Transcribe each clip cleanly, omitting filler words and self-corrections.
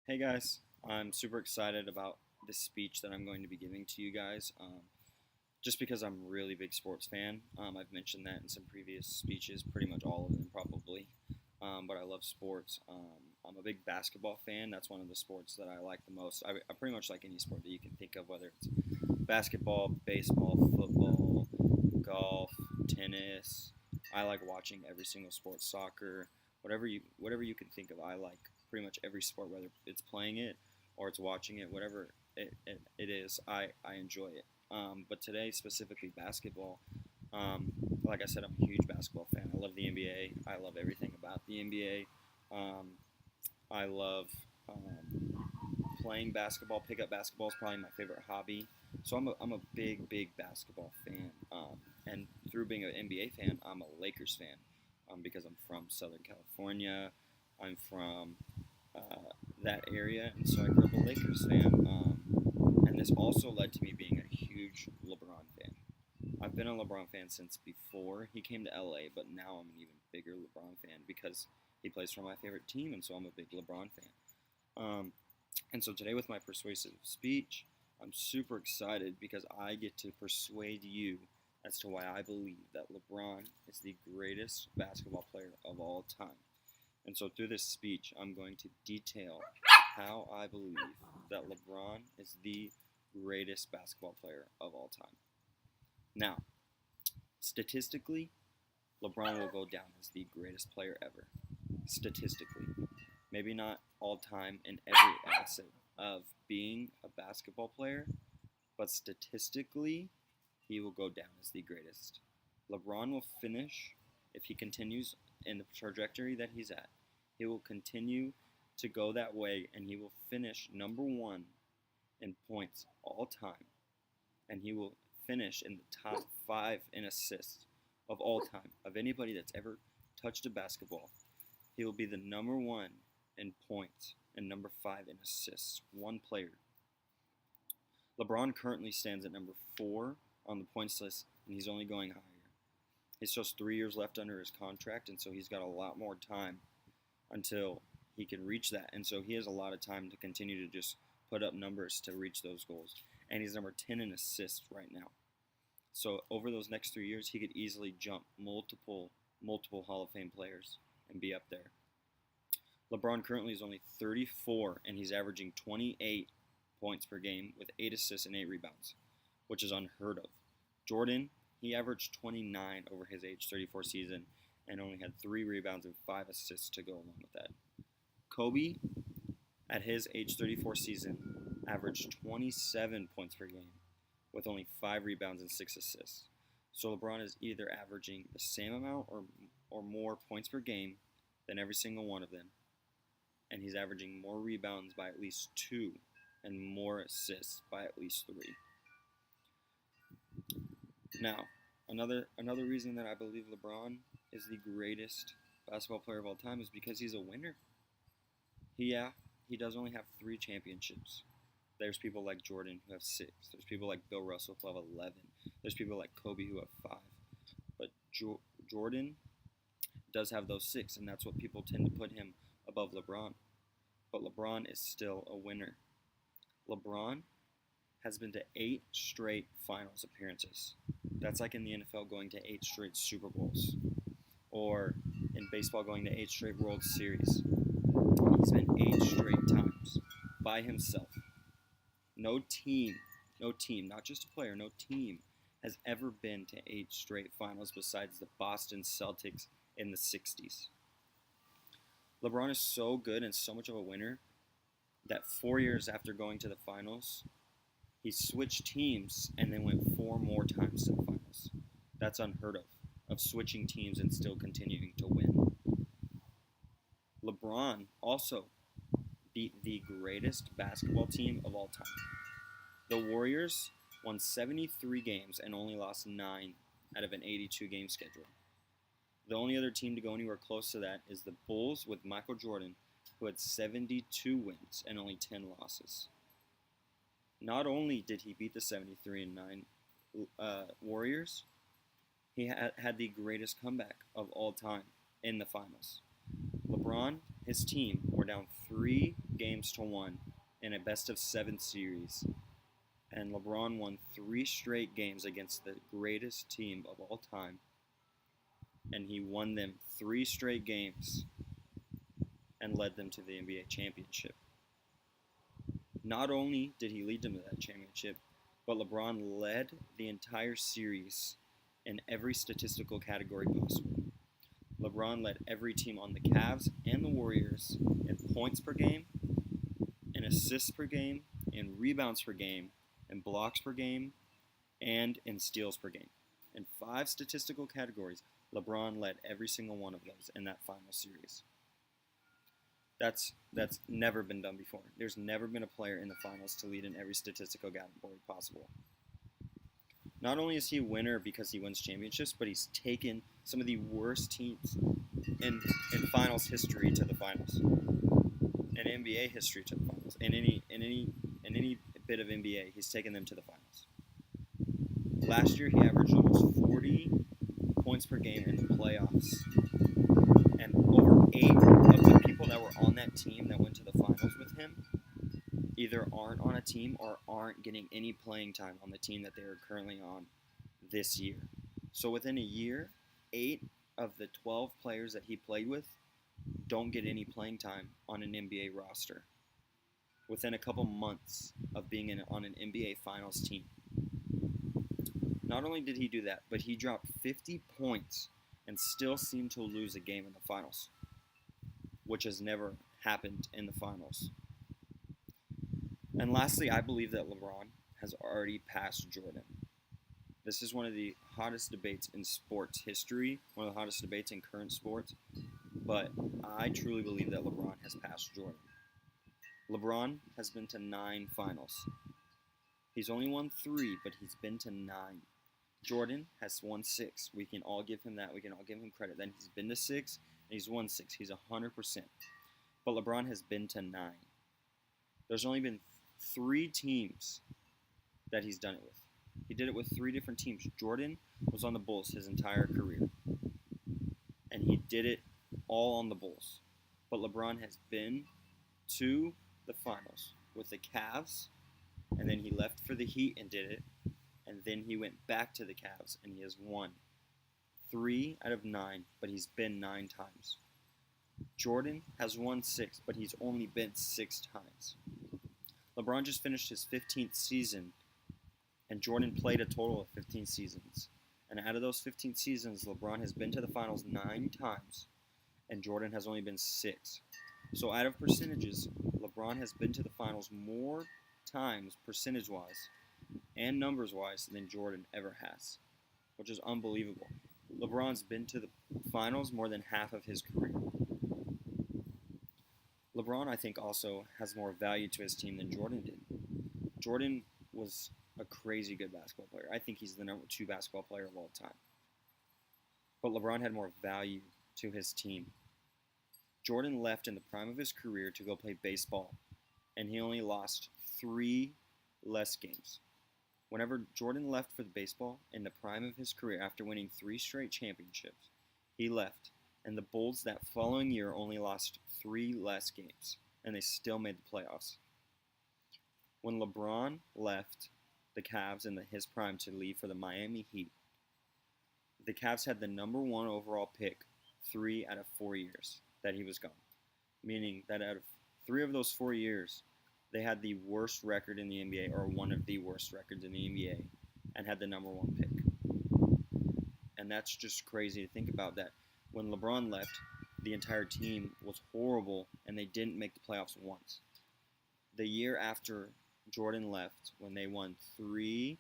Hey guys, I'm super excited about this speech that I'm going to be giving to you guys. Just because I'm a really big sports fan. I've mentioned that in some previous speeches, pretty much all of them probably. But I love sports. I'm a big basketball fan. That's one of the sports that I like the most. I pretty much like any sport that you can think of, whether it's basketball, baseball, football, golf, tennis. I like watching every single sport, soccer, whatever you can think of. I like pretty much every sport, whether it's playing it or it's watching it, whatever it is. I enjoy it. But today, specifically basketball, like I said, I'm a huge basketball fan. I love the NBA. I love everything about the NBA. I love playing basketball. Pickup basketball is probably my favorite hobby. So I'm a big basketball fan. And through being an NBA fan, I'm a Lakers fan because I'm from Southern California. I'm from that area, and so I grew up a Lakers fan. And this also led to me being a huge LeBron fan. I've been a LeBron fan since before he came to LA, but now I'm an even bigger LeBron fan because he plays for my favorite team, and so I'm a big LeBron fan. And so today, with my persuasive speech, I'm super excited because I get to persuade you as to why I believe that LeBron is the greatest basketball player of all time. And so through this speech, I'm going to detail how I believe that LeBron is the greatest basketball player of all time. Now, statistically, LeBron will go down as the greatest player ever. Statistically. Maybe not all time in every facet of being a basketball player, but statistically, he will go down as the greatest. LeBron will finish, if he continues in the trajectory that he's at, he will continue to go that way, and he will finish number one in points all time, and he will finish in the top 5 in assists of all time, of anybody that's ever touched a basketball. He will be the number one in points and number 5 in assists, one player. LeBron currently stands at number 4 on the points list, and he's only going higher. He's just 3 years left under his contract, and so he's got a lot more time until he can reach that. And so he has a lot of time to continue to just put up numbers to reach those goals. And he's number 10 in assists right now. So over those next 3 years, he could easily jump multiple Hall of Fame players and be up there. LeBron currently is only 34, and he's averaging 28 points per game with 8 assists and 8 rebounds, which is unheard of. Jordan, he averaged 29 over his age 34 season and only had 3 rebounds and 5 assists to go along with that. Kobe, at his age 34 season, averaged 27 points per game with only 5 rebounds and 6 assists. So LeBron is either averaging the same amount or more points per game than every single one of them, and he's averaging more rebounds by at least 2 and more assists by at least 3. Now, another reason that I believe LeBron is the greatest basketball player of all time is because he's a winner. He does only have 3 championships. There's people like Jordan who have 6. There's people like Bill Russell who have 11. There's people like Kobe who have 5. But Jordan does have those 6, and that's what people tend to put him above LeBron. But LeBron is still a winner. LeBron has been to 8 straight finals appearances. That's like in the NFL going to 8 straight Super Bowls, or in baseball going to 8 straight World Series. He's been 8 straight times by himself. No team, not just a player, no team has ever been to 8 straight finals besides the Boston Celtics in the 60s. LeBron is so good and so much of a winner that 4 years after going to the finals, he switched teams and then went 4 more times to the finals. That's unheard of switching teams and still continuing to win. LeBron also beat the greatest basketball team of all time. The Warriors won 73 games and only lost 9 out of an 82-game schedule. The only other team to go anywhere close to that is the Bulls with Michael Jordan, who had 72 wins and only 10 losses. Not only did he beat the 73-9 Warriors, he had the greatest comeback of all time in the finals. LeBron, his team, were were down 3-1 in a best-of-7 series. And LeBron won 3 straight games against the greatest team of all time. And he won them 3 straight games and led them to the NBA championship. Not only did he lead them to that championship, but LeBron led the entire series in every statistical category possible. LeBron led every team on the Cavs and the Warriors in points per game, in assists per game, in rebounds per game, in blocks per game, and in steals per game. In 5 statistical categories, LeBron led every single one of those in that final series. That's never been done before. There's never been a player in the finals to lead in every statistical category possible. Not only is he a winner because he wins championships, but he's taken some of the worst teams in finals history to the finals, in NBA history to the finals, in any bit of NBA, he's taken them to the finals. Last year, he averaged almost 40 points per game in the playoffs, and over 8 of the people that were on that team that went to the finals with him either aren't on a team or aren't getting any playing time on the team that they are currently on this year. So within a year, 8 of the 12 players that he played with don't get any playing time on an NBA roster. Within a couple months of being on an NBA Finals team. Not only did he do that, but he dropped 50 points and still seemed to lose a game in the finals, which has never happened in the finals. And lastly, I believe that LeBron has already passed Jordan. This is one of the hottest debates in sports history, one of the hottest debates in current sports, but I truly believe that LeBron has passed Jordan. LeBron has been to 9 finals. He's only won 3, but he's been to 9. Jordan has won 6. We can all give him that. We can all give him credit. Then he's been to 6, and he's won 6. He's 100%. But LeBron has been to 9. There's only been 3 teams that he's done it with. He did it with 3 different teams. Jordan was on the Bulls his entire career, and he did it all on the Bulls. But LeBron has been to the finals with the Cavs, and then he left for the Heat and did it, and then he went back to the Cavs, and he has won 3 out of 9, but he's been 9 times. Jordan has won 6, but he's only been 6 times. LeBron just finished his 15th season, and Jordan played a total of 15 seasons. And out of those 15 seasons, LeBron has been to the finals 9 times, and Jordan has only been 6. So out of percentages, LeBron has been to the finals more times, percentage-wise and numbers-wise, than Jordan ever has, which is unbelievable. LeBron's been to the finals more than half of his career. LeBron, I think, also has more value to his team than Jordan did. Jordan was a crazy good basketball player. I think he's the number 2 basketball player of all time. But LeBron had more value to his team. Jordan left in the prime of his career to go play baseball, and he only lost 3 less games. Whenever Jordan left for the baseball in the prime of his career after winning 3 straight championships, he left, and the Bulls that following year only lost 3 less games, and they still made the playoffs. When LeBron left the Cavs in his prime to leave for the Miami Heat, the Cavs had the number 1 overall pick 3 out of 4 years that he was gone, meaning that out of 3 of those 4 years, they had the worst record in the NBA, or one of the worst records in the NBA, and had the number 1 pick. And that's just crazy to think about, that when LeBron left, the entire team was horrible, and they didn't make the playoffs once. The year after Jordan left, when they won 3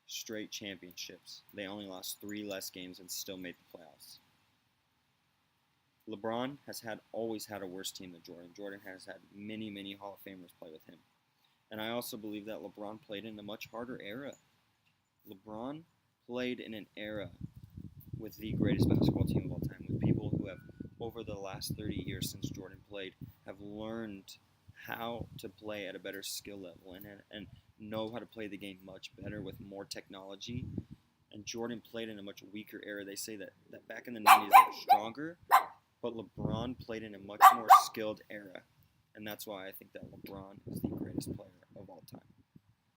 straight championships, they only lost 3 less games and still made the playoffs. LeBron has always had a worse team than Jordan. Jordan has had many, many Hall of Famers play with him. And I also believe that LeBron played in a much harder era. LeBron played in an era with the greatest basketball team of all time, with people who have, over the last 30 years since Jordan played, have learned how to play at a better skill level and know how to play the game much better with more technology. And Jordan played in a much weaker era. They say that back in the 90s they were stronger, but LeBron played in a much more skilled era, and that's why I think that LeBron is the greatest player.